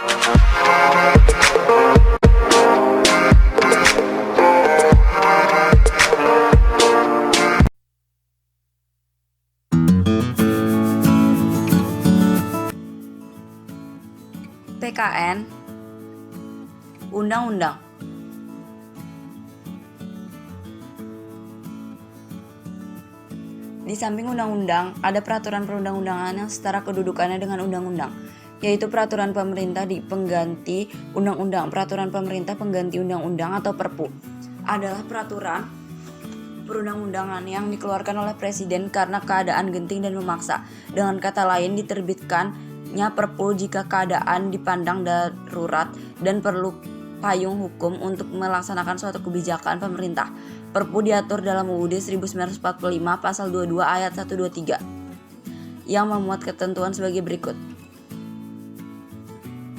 PKN, Undang-Undang. Di samping undang-undang, ada peraturan perundang-undangan yang setara kedudukannya dengan undang-undang, yaitu peraturan pemerintah di pengganti undang-undang. Peraturan pemerintah pengganti undang-undang atau Perpu adalah peraturan perundang-undangan yang dikeluarkan oleh presiden karena keadaan genting dan memaksa. Dengan kata lain, diterbitkannya Perpu jika keadaan dipandang darurat dan perlu payung hukum untuk melaksanakan suatu kebijakan pemerintah. Perpu diatur dalam UUD 1945 pasal 22 ayat 123 yang memuat ketentuan sebagai berikut.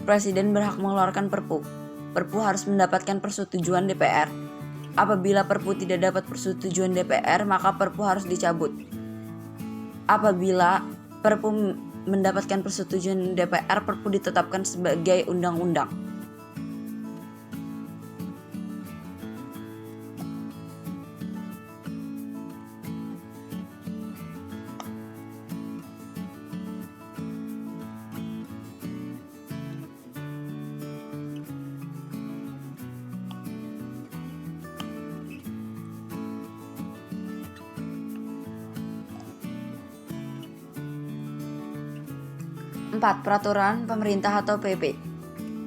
Presiden berhak mengeluarkan Perpu. Perpu harus mendapatkan persetujuan DPR. Apabila Perpu tidak dapat persetujuan DPR, maka Perpu harus dicabut. Apabila Perpu mendapatkan persetujuan DPR, Perpu ditetapkan sebagai undang-undang. 4. Peraturan pemerintah atau PP.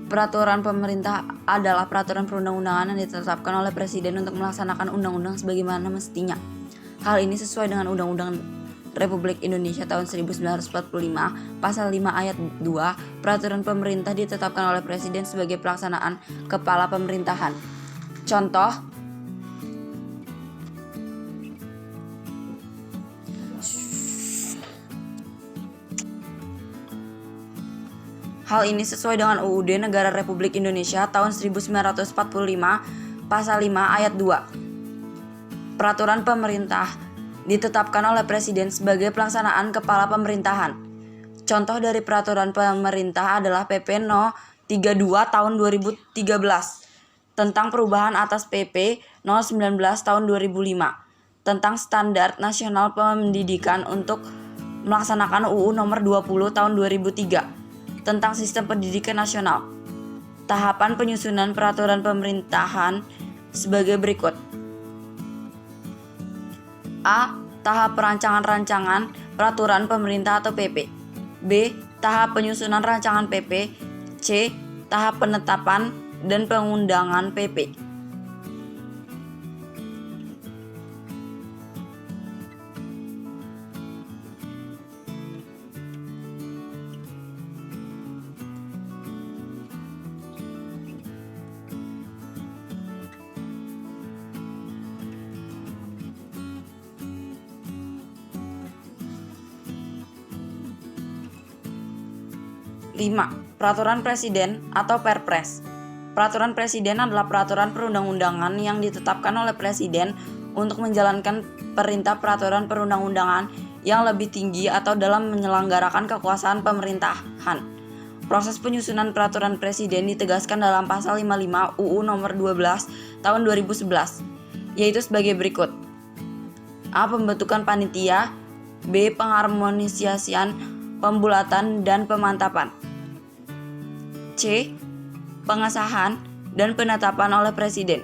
Peraturan pemerintah adalah peraturan perundang-undangan yang ditetapkan oleh presiden untuk melaksanakan undang-undang sebagaimana mestinya. Hal ini sesuai dengan Undang-Undang Republik Indonesia tahun 1945 pasal 5 ayat 2. Peraturan pemerintah ditetapkan oleh presiden sebagai pelaksanaan kepala pemerintahan. Contoh, hal ini sesuai dengan UUD Negara Republik Indonesia tahun 1945 pasal 5 ayat 2. Peraturan pemerintah ditetapkan oleh presiden sebagai pelaksanaan kepala pemerintahan. Contoh dari peraturan pemerintah adalah PP No. 32 tahun 2013 tentang perubahan atas PP No. 19 tahun 2005 tentang Standar Nasional Pendidikan untuk melaksanakan UU Nomor 20 tahun 2003 tentang Sistem Pendidikan Nasional. Tahapan penyusunan peraturan pemerintahan sebagai berikut. A. Tahap perancangan peraturan pemerintah atau PP. B. Tahap penyusunan rancangan PP. C. Tahap penetapan dan pengundangan PP. 5. Peraturan Presiden atau Perpres. Peraturan Presiden adalah peraturan perundang-undangan yang ditetapkan oleh Presiden untuk menjalankan perintah peraturan perundang-undangan yang lebih tinggi atau dalam menyelenggarakan kekuasaan pemerintahan. Proses penyusunan peraturan Presiden ditegaskan dalam pasal 55 UU Nomor 12 tahun 2011, yaitu sebagai berikut. A. Pembentukan panitia. B. Pengharmonisasian, pembulatan, dan pemantapan. C. Pengesahan dan penetapan oleh Presiden.